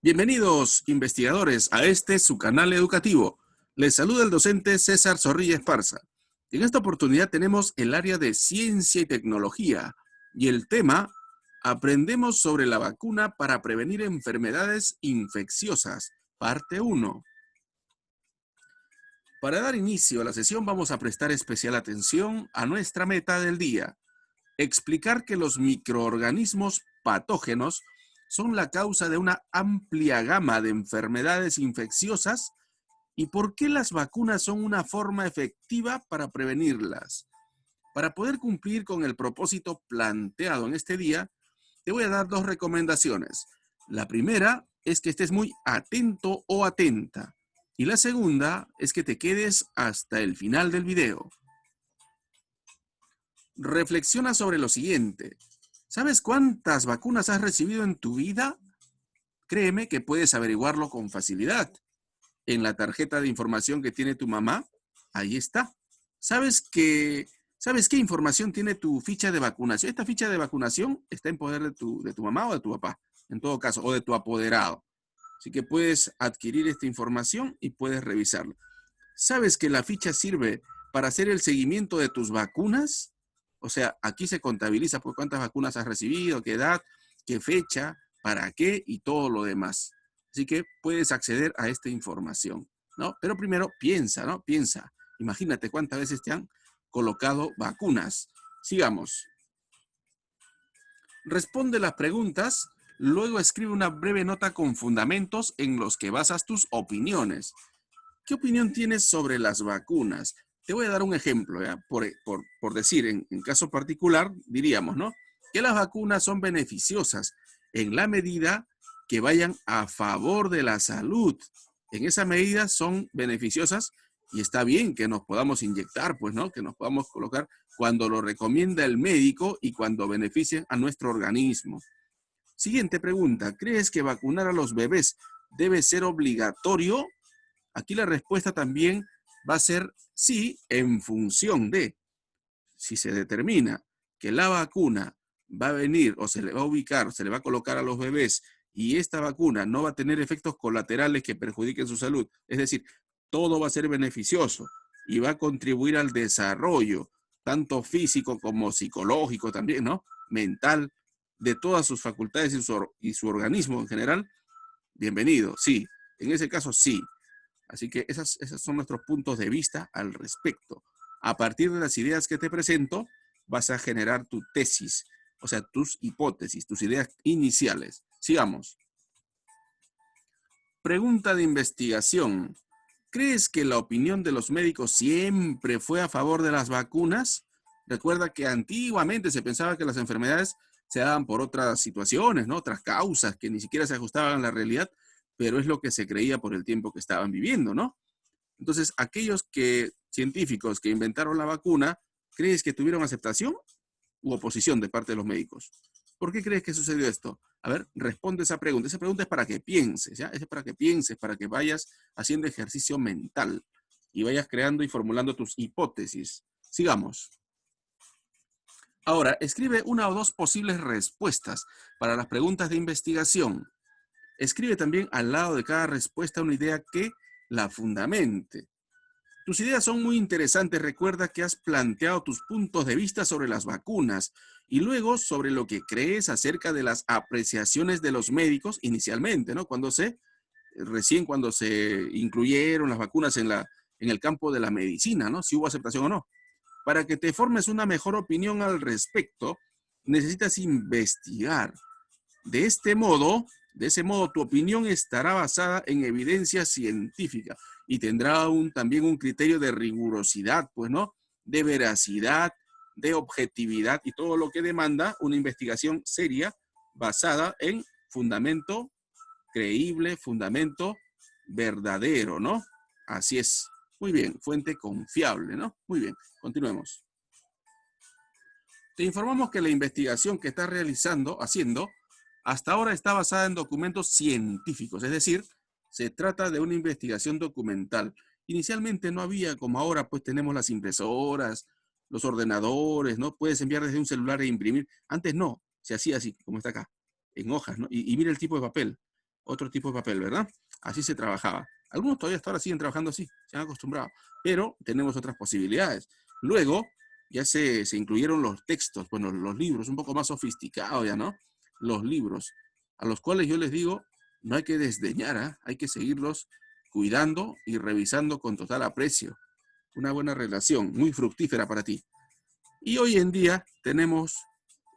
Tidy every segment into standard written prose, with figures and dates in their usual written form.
Bienvenidos, investigadores, a su canal educativo. Les saluda el docente César Zorrilla Esparza. En esta oportunidad tenemos el área de ciencia y tecnología y el tema: aprendemos sobre la vacuna para prevenir enfermedades infecciosas, parte 1. Para dar inicio a la sesión vamos a prestar especial atención a nuestra meta del día: explicar que los microorganismos patógenos son la causa de una amplia gama de enfermedades infecciosas y por qué las vacunas son una forma efectiva para prevenirlas. Para poder cumplir con el propósito planteado en este día, te voy a dar dos recomendaciones. La primera es que estés muy atento o atenta, y la segunda es que te quedes hasta el final del video. Reflexiona sobre lo siguiente: ¿sabes cuántas vacunas has recibido en tu vida? Créeme que puedes averiguarlo con facilidad. En la tarjeta de información que tiene tu mamá, ahí está. ¿Sabes qué información tiene tu ficha de vacunación? Esta ficha de vacunación está en poder de tu mamá o de tu papá, en todo caso, o de tu apoderado. Así que puedes adquirir esta información y puedes revisarla. ¿Sabes que la ficha sirve para hacer el seguimiento de tus vacunas? O sea, aquí se contabiliza por cuántas vacunas has recibido, qué edad, qué fecha, para qué y todo lo demás. Así que puedes acceder a esta información, ¿no? Pero primero piensa, ¿no? Piensa. Imagínate cuántas veces te han colocado vacunas. Sigamos. Responde las preguntas, luego escribe una breve nota con fundamentos en los que basas tus opiniones. ¿Qué opinión tienes sobre las vacunas? Te voy a dar un ejemplo, ¿ya? Por decir, en caso particular, diríamos, ¿no?, que las vacunas son beneficiosas en la medida que vayan a favor de la salud. En esa medida son beneficiosas y está bien que nos podamos inyectar, pues, ¿no?, que nos podamos colocar cuando lo recomienda el médico y cuando beneficien a nuestro organismo. Siguiente pregunta: ¿crees que vacunar a los bebés debe ser obligatorio? Aquí la respuesta también va a ser sí, en función de si se determina que la vacuna va a venir o se le va a ubicar, o se le va a colocar a los bebés y esta vacuna no va a tener efectos colaterales que perjudiquen su salud. Es decir, todo va a ser beneficioso y va a contribuir al desarrollo, tanto físico como psicológico también, ¿no?, mental, de todas sus facultades y su organismo en general. Bienvenido, sí. En ese caso, sí. Así que esos son nuestros puntos de vista al respecto. A partir de las ideas que te presento, vas a generar tu tesis, o sea, tus hipótesis, tus ideas iniciales. Sigamos. Pregunta de investigación: ¿crees que la opinión de los médicos siempre fue a favor de las vacunas? Recuerda que antiguamente se pensaba que las enfermedades se daban por otras situaciones, ¿no?, otras causas que ni siquiera se ajustaban a la realidad, pero es lo que se creía por el tiempo que estaban viviendo, ¿no? Entonces, aquellos científicos que inventaron la vacuna, ¿crees que tuvieron aceptación u oposición de parte de los médicos? ¿Por qué crees que sucedió esto? A ver, responde esa pregunta. Esa pregunta es para que pienses, ¿ya? Es para que pienses, para que vayas haciendo ejercicio mental y vayas creando y formulando tus hipótesis. Sigamos. Ahora, escribe una o dos posibles respuestas para las preguntas de investigación. Escribe también al lado de cada respuesta una idea que la fundamente. Tus ideas son muy interesantes. Recuerda que has planteado tus puntos de vista sobre las vacunas y luego sobre lo que crees acerca de las apreciaciones de los médicos inicialmente, ¿no? Cuando se incluyeron las vacunas en el campo de la medicina, ¿no? Si hubo aceptación o no. Para que te formes una mejor opinión al respecto, necesitas investigar. De ese modo, tu opinión estará basada en evidencia científica y tendrá también un criterio de rigurosidad, pues, ¿no?, de veracidad, de objetividad y todo lo que demanda una investigación seria basada en fundamento creíble, fundamento verdadero, ¿no? Así es. Muy bien, fuente confiable, ¿no? Muy bien, continuemos. Te informamos que la investigación que estás haciendo, hasta ahora está basada en documentos científicos, es decir, se trata de una investigación documental. Inicialmente no había, como ahora, pues tenemos las impresoras, los ordenadores, ¿no? Puedes enviar desde un celular e imprimir. Antes no, se hacía así, como está acá, en hojas, ¿no? Y mira el tipo de papel. otro tipo de papel, ¿verdad? Así se trabajaba. Algunos todavía hasta ahora siguen trabajando así, se han acostumbrado, pero tenemos otras posibilidades. Luego ya se incluyeron los textos, bueno, los libros, un poco más sofisticados ya, ¿no? Los libros, a los cuales yo les digo, no hay que desdeñar, ¿eh? Hay que seguirlos cuidando y revisando con total aprecio. Una buena relación, muy fructífera para ti. Y hoy en día tenemos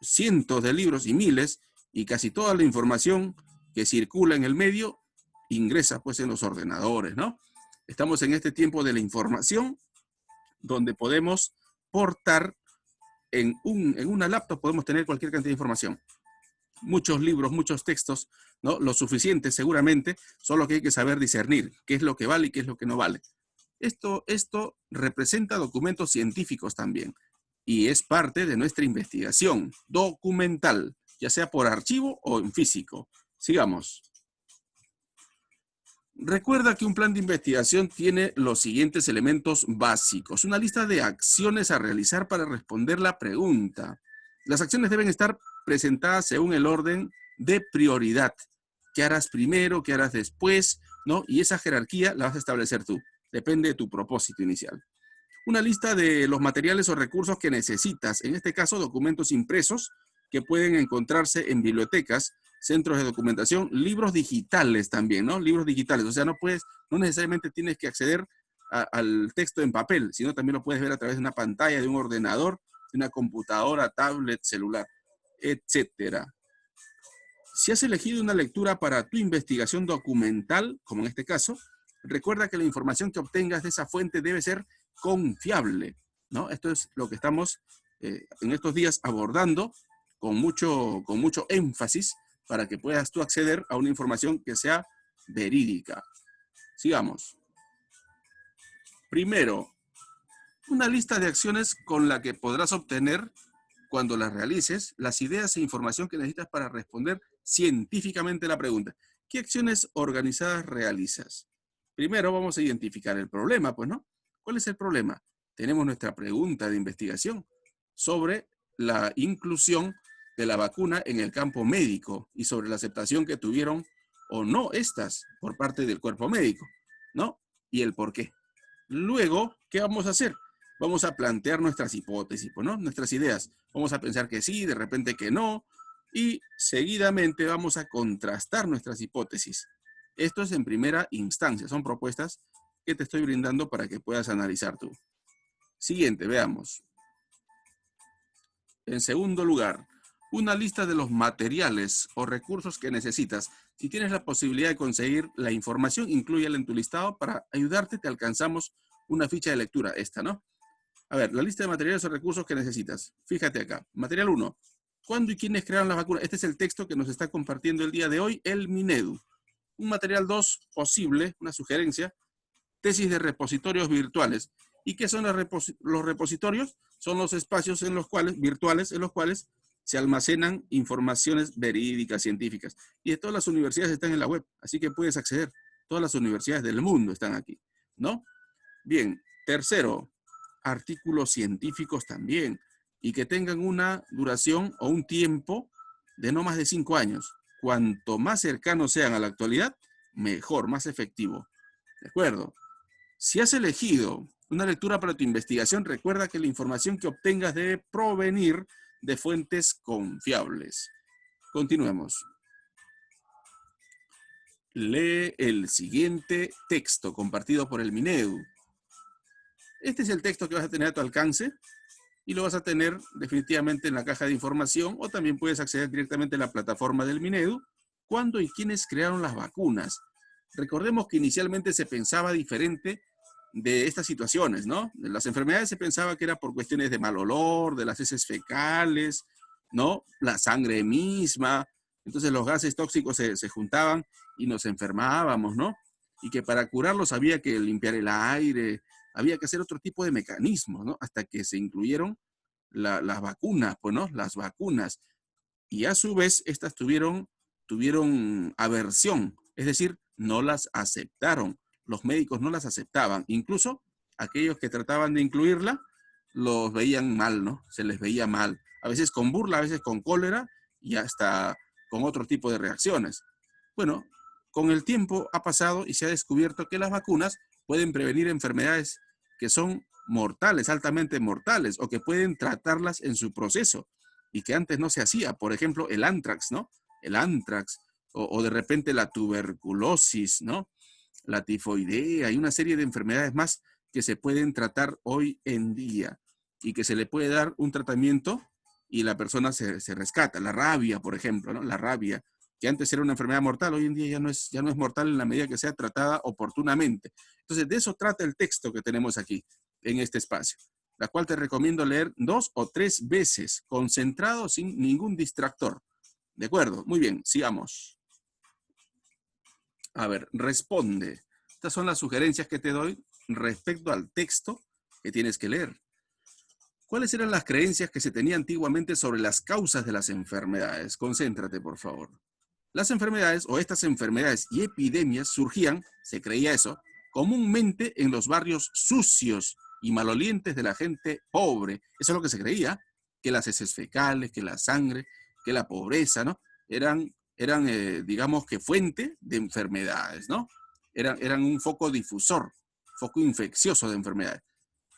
cientos de libros y miles, y casi toda la información que circula en el medio ingresa pues en los ordenadores, ¿no? Estamos en este tiempo de la información donde podemos portar en una laptop, podemos tener cualquier cantidad de información. Muchos libros, muchos textos, ¿no? Lo suficiente seguramente, solo que hay que saber discernir qué es lo que vale y qué es lo que no vale. Esto representa documentos científicos también y es parte de nuestra investigación documental, ya sea por archivo o en físico. Sigamos. Recuerda que un plan de investigación tiene los siguientes elementos básicos. Una lista de acciones a realizar para responder la pregunta. Las acciones deben estar presentadas según el orden de prioridad. ¿Qué harás primero? ¿Qué harás después? ¿No? Y esa jerarquía la vas a establecer tú. Depende de tu propósito inicial. Una lista de los materiales o recursos que necesitas. En este caso, documentos impresos que pueden encontrarse en bibliotecas, centros de documentación, libros digitales también, ¿no? Libros digitales. O sea, no necesariamente tienes que acceder al texto en papel, sino también lo puedes ver a través de una pantalla, de un ordenador, de una computadora, tablet, celular, etcétera. Si has elegido una lectura para tu investigación documental, como en este caso, recuerda que la información que obtengas de esa fuente debe ser confiable, ¿no? Esto es lo que estamos en estos días abordando con mucho énfasis para que puedas tú acceder a una información que sea verídica. Sigamos. Primero, una lista de acciones con la que podrás obtener, cuando las realices, las ideas e información que necesitas para responder científicamente la pregunta. ¿Qué acciones organizadas realizas? Primero vamos a identificar el problema, pues, ¿no? ¿Cuál es el problema? Tenemos nuestra pregunta de investigación sobre la inclusión de la vacuna en el campo médico y sobre la aceptación que tuvieron o no estas por parte del cuerpo médico, ¿no? Y el por qué. Luego, ¿qué vamos a hacer? Vamos a plantear nuestras hipótesis, pues, ¿no? Nuestras ideas. Vamos a pensar que sí, de repente que no, y seguidamente vamos a contrastar nuestras hipótesis. Esto es en primera instancia, son propuestas que te estoy brindando para que puedas analizar tú. Siguiente, veamos. En segundo lugar, una lista de los materiales o recursos que necesitas. Si tienes la posibilidad de conseguir la información, inclúyela en tu listado. Para ayudarte, te alcanzamos una ficha de lectura, esta, ¿no? A ver, la lista de materiales o recursos que necesitas. Fíjate acá. Material 1. ¿Cuándo y quiénes crearon las vacunas? Este es el texto que nos está compartiendo el día de hoy, el Minedu. Un material 2 posible, una sugerencia, tesis de repositorios virtuales. ¿Y qué son los repositorios? Son los espacios virtuales en los cuales se almacenan informaciones verídicas, científicas. Y de todas las universidades están en la web, así que puedes acceder. Todas las universidades del mundo están aquí, ¿no? Bien, tercero, artículos científicos también, y que tengan una duración o un tiempo de no más de 5 años. Cuanto más cercanos sean a la actualidad, mejor, más efectivo. ¿De acuerdo? Si has elegido una lectura para tu investigación, recuerda que la información que obtengas debe provenir de fuentes confiables. Continuemos. Lee el siguiente texto compartido por el Minedu. Este es el texto que vas a tener a tu alcance y lo vas a tener definitivamente en la caja de información, o también puedes acceder directamente a la plataforma del Minedu. ¿Cuándo y quiénes crearon las vacunas? Recordemos que inicialmente se pensaba diferente de estas situaciones, ¿no? De las enfermedades se pensaba que era por cuestiones de mal olor, de las heces fecales, ¿no? La sangre misma. Entonces los gases tóxicos se juntaban y nos enfermábamos, ¿no? Y que para curarlos había que limpiar el aire, había que hacer otro tipo de mecanismos, ¿no? Hasta que se incluyeron las vacunas, pues, ¿no? Las vacunas. Y a su vez, estas tuvieron aversión, es decir, no las aceptaron. Los médicos no las aceptaban. Incluso aquellos que trataban de incluirla, los veían mal, ¿no? Se les veía mal. A veces con burla, a veces con cólera y hasta con otro tipo de reacciones. Bueno, con el tiempo ha pasado y se ha descubierto que las vacunas pueden prevenir enfermedades que son mortales, altamente mortales, o que pueden tratarlas en su proceso, y que antes no se hacía. Por ejemplo, el antrax, ¿no? El antrax, o de repente la tuberculosis, ¿no? La tifoidea y una serie de enfermedades más que se pueden tratar hoy en día y que se le puede dar un tratamiento y la persona se rescata. La rabia, por ejemplo, ¿no? La rabia, que antes era una enfermedad mortal, hoy en día ya no es mortal en la medida que sea tratada oportunamente. Entonces, de eso trata el texto que tenemos aquí, en este espacio, la cual te recomiendo leer 2 o 3 veces, concentrado, sin ningún distractor. ¿De acuerdo? Muy bien, sigamos. A ver, responde. Estas son las sugerencias que te doy respecto al texto que tienes que leer. ¿Cuáles eran las creencias que se tenía antiguamente sobre las causas de las enfermedades? Concéntrate, por favor. Las enfermedades o estas enfermedades y epidemias surgían, se creía eso, comúnmente en los barrios sucios y malolientes de la gente pobre. Eso es lo que se creía, que las heces fecales, que la sangre, que la pobreza, ¿no? Eran digamos que fuente de enfermedades, ¿no? Eran un foco difusor, foco infeccioso de enfermedades.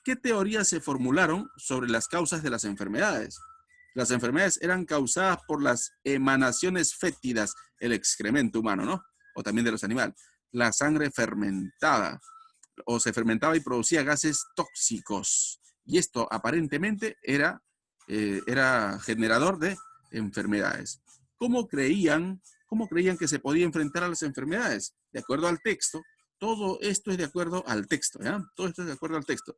¿Qué teorías se formularon sobre las causas de las enfermedades? Las enfermedades eran causadas por las emanaciones fétidas, el excremento humano, ¿no? O también de los animales. La sangre fermentada, o se fermentaba y producía gases tóxicos. Y esto aparentemente era generador de enfermedades. ¿Cómo creían que se podía enfrentar a las enfermedades? De acuerdo al texto, todo esto es de acuerdo al texto, ¿ya? Todo esto es de acuerdo al texto.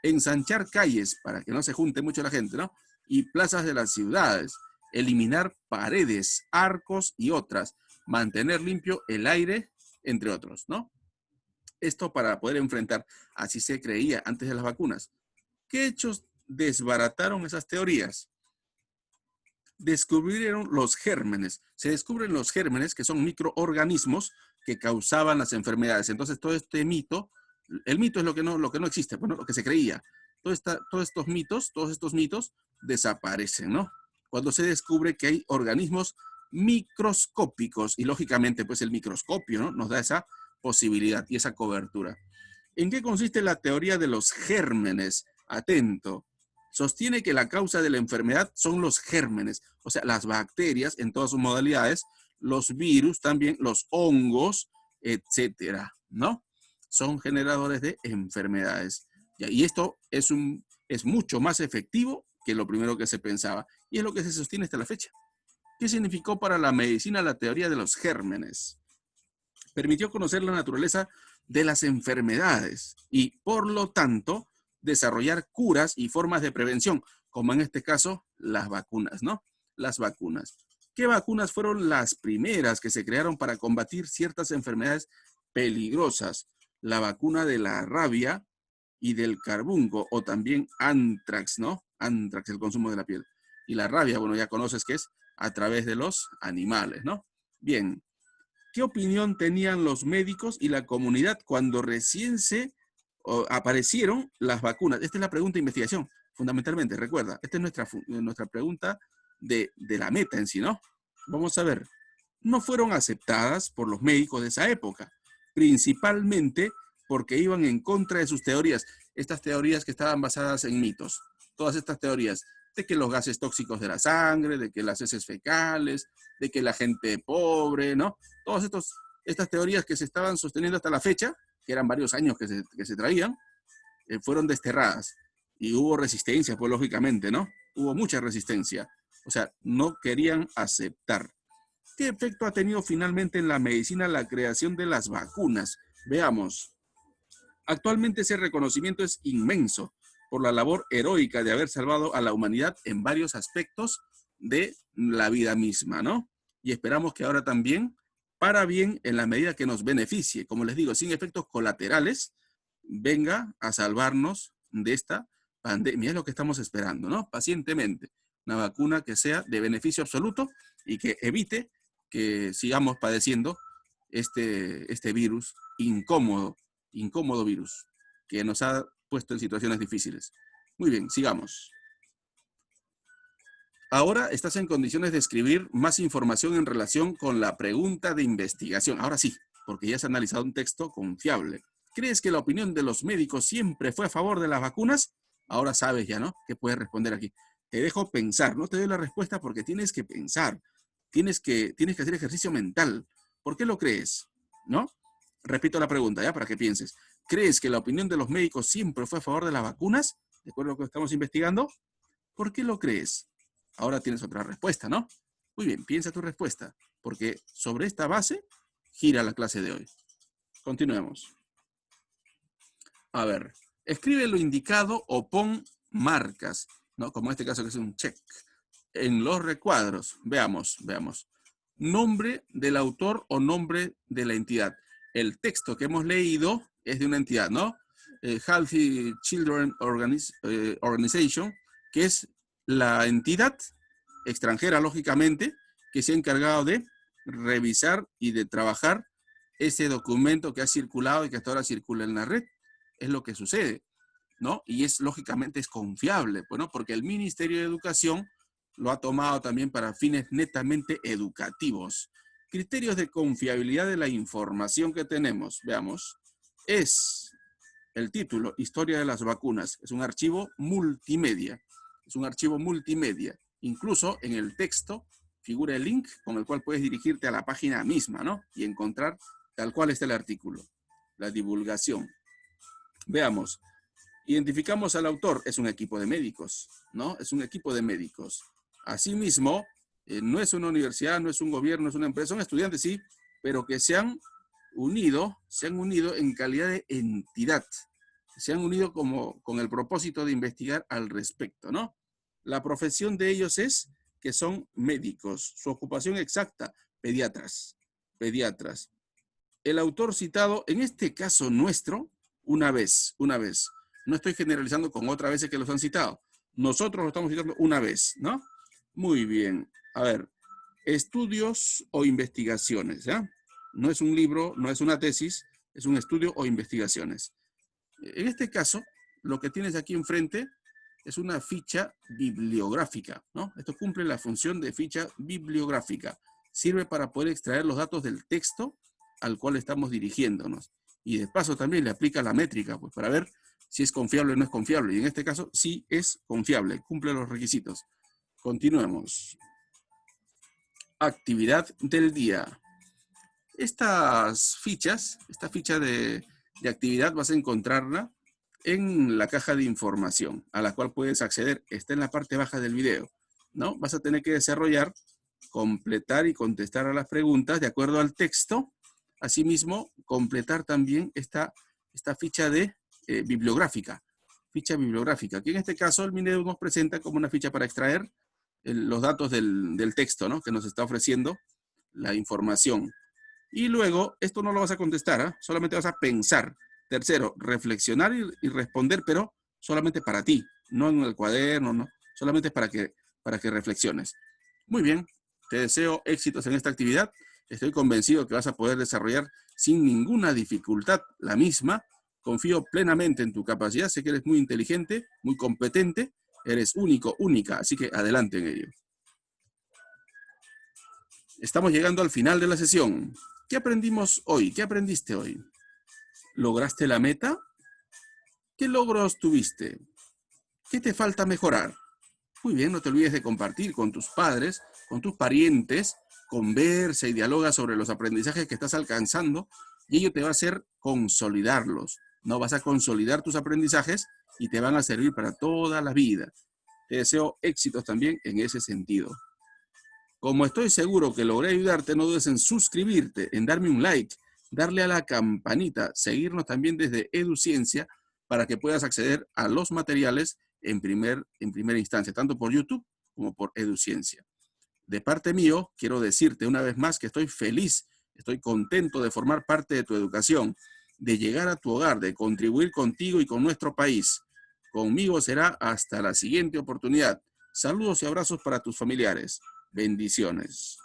Ensanchar calles para que no se junte mucho la gente, ¿no? Y plazas de las ciudades, eliminar paredes, arcos y otras, mantener limpio el aire, entre otros, ¿no? Esto para poder enfrentar, así se creía antes de las vacunas. ¿Qué hechos desbarataron esas teorías? Descubrieron los gérmenes. Se descubren los gérmenes, que son microorganismos que causaban las enfermedades. Entonces, todo este mito, el mito es lo que no existe, bueno, lo que se creía. Todos estos mitos desaparecen, ¿no? Cuando se descubre que hay organismos microscópicos, y lógicamente, pues el microscopio, ¿no? Nos da esa posibilidad y esa cobertura. ¿En qué consiste la teoría de los gérmenes? Atento. Sostiene que la causa de la enfermedad son los gérmenes, o sea, las bacterias en todas sus modalidades, los virus también, los hongos, etcétera, ¿no? Son generadores de enfermedades. Y esto es mucho más efectivo que lo primero que se pensaba. Y es lo que se sostiene hasta la fecha. ¿Qué significó para la medicina la teoría de los gérmenes? Permitió conocer la naturaleza de las enfermedades y, por lo tanto, desarrollar curas y formas de prevención, como en este caso las vacunas, ¿no? Las vacunas. ¿Qué vacunas fueron las primeras que se crearon para combatir ciertas enfermedades peligrosas? La vacuna de la rabia y del carbunco, o también antrax, ¿no? Antrax, el consumo de la piel. Y la rabia, bueno, ya conoces que es a través de los animales, ¿no? Bien. ¿Qué opinión tenían los médicos y la comunidad cuando recién aparecieron las vacunas? Esta es la pregunta de investigación, fundamentalmente, recuerda. Esta es nuestra pregunta de la meta en sí, ¿no? Vamos a ver. No fueron aceptadas por los médicos de esa época, principalmente porque iban en contra de sus teorías. Estas teorías que estaban basadas en mitos. Todas estas teorías de que los gases tóxicos de la sangre, de que las heces fecales, de que la gente pobre, ¿no? Todas estas teorías que se estaban sosteniendo hasta la fecha, que eran varios años que se traían, fueron desterradas. Y hubo resistencia, pues lógicamente, ¿no? Hubo mucha resistencia. O sea, no querían aceptar. ¿Qué efecto ha tenido finalmente en la medicina la creación de las vacunas? Veamos. Actualmente ese reconocimiento es inmenso por la labor heroica de haber salvado a la humanidad en varios aspectos de la vida misma, ¿no? Y esperamos que ahora también, para bien, en la medida que nos beneficie, como les digo, sin efectos colaterales, venga a salvarnos de esta pandemia. Es lo que estamos esperando, ¿no? Pacientemente. Una vacuna que sea de beneficio absoluto y que evite que sigamos padeciendo este virus incómodo virus que nos ha puesto en situaciones difíciles. Muy bien, sigamos. Ahora estás en condiciones de escribir más información en relación con la pregunta de investigación. Ahora sí, porque ya has analizado un texto confiable. ¿Crees que la opinión de los médicos siempre fue a favor de las vacunas? Ahora sabes ya, ¿no? ¿Qué puedes responder aquí? Te dejo pensar, no te doy la respuesta porque tienes que pensar. Tienes que hacer ejercicio mental. ¿Por qué lo crees? ¿No? Repito la pregunta, ¿ya? Para que pienses. ¿Crees que la opinión de los médicos siempre fue a favor de las vacunas? ¿De acuerdo a lo que estamos investigando? ¿Por qué lo crees? Ahora tienes otra respuesta, ¿no? Muy bien, piensa tu respuesta, porque sobre esta base gira la clase de hoy. Continuemos. A ver, escribe lo indicado o pon marcas, ¿no? Como en este caso que es un check. En los recuadros, veamos. Nombre del autor o nombre de la entidad. El texto que hemos leído es de una entidad, ¿no? Healthy Children Organization, que es la entidad extranjera, lógicamente, que se ha encargado de revisar y de trabajar ese documento que ha circulado y que hasta ahora circula en la red. Es lo que sucede, ¿no? Y lógicamente es confiable, pues, ¿no? Porque el Ministerio de Educación lo ha tomado también para fines netamente educativos. Criterios de confiabilidad de la información que tenemos, veamos, es el título, Historia de las vacunas. Es un archivo multimedia. Incluso en el texto figura el link con el cual puedes dirigirte a la página misma, ¿no? Y encontrar tal cual está el artículo. La divulgación. Veamos. Identificamos al autor. Es un equipo de médicos, ¿no? Es un equipo de médicos. Asimismo, no es una universidad, no es un gobierno, es una empresa, son estudiantes, sí, pero que se han unido en calidad de entidad. Se han unido con el propósito de investigar al respecto, ¿no? La profesión de ellos es que son médicos. Su ocupación exacta, pediatras. El autor citado, en este caso nuestro, una vez. No estoy generalizando con otras veces que los han citado. Nosotros lo estamos citando una vez, ¿no? Muy bien. A ver, estudios o investigaciones, ¿ya? No es un libro, no es una tesis, es un estudio o investigaciones. En este caso, lo que tienes aquí enfrente es una ficha bibliográfica, ¿no? Esto cumple la función de ficha bibliográfica. Sirve para poder extraer los datos del texto al cual estamos dirigiéndonos. Y de paso también le aplica la métrica, pues para ver si es confiable o no es confiable. Y en este caso sí es confiable, cumple los requisitos. Continuemos. Actividad del día. Esta ficha de actividad vas a encontrarla en la caja de información a la cual puedes acceder. Está en la parte baja del video, ¿no? Vas a tener que desarrollar, completar y contestar a las preguntas de acuerdo al texto. Asimismo, completar también esta ficha de bibliográfica. Ficha bibliográfica, que en este caso el Minedu nos presenta como una ficha para extraer los datos del texto, ¿no? Que nos está ofreciendo la información. Y luego, esto no lo vas a contestar, ¿eh? Solamente vas a pensar. Tercero, reflexionar y responder, pero solamente para ti, no en el cuaderno, no. Solamente para que reflexiones. Muy bien, te deseo éxitos en esta actividad. Estoy convencido que vas a poder desarrollar sin ninguna dificultad la misma. Confío plenamente en tu capacidad. Sé que eres muy inteligente, muy competente. Eres único, única, así que adelante en ello. Estamos llegando al final de la sesión. ¿Qué aprendimos hoy? ¿Qué aprendiste hoy? ¿Lograste la meta? ¿Qué logros tuviste? ¿Qué te falta mejorar? Muy bien, no te olvides de compartir con tus padres, con tus parientes, conversa y dialoga sobre los aprendizajes que estás alcanzando y ello te va a hacer consolidarlos. No vas a consolidar tus aprendizajes y te van a servir para toda la vida. Te deseo éxitos también en ese sentido. Como estoy seguro que logré ayudarte, no dudes en suscribirte, en darme un like, darle a la campanita, seguirnos también desde EduCiencia para que puedas acceder a los materiales en primera instancia, tanto por YouTube como por EduCiencia. De parte mío, quiero decirte una vez más que estoy feliz, estoy contento de formar parte de tu educación, de llegar a tu hogar, de contribuir contigo y con nuestro país. Conmigo será hasta la siguiente oportunidad. Saludos y abrazos para tus familiares. Bendiciones.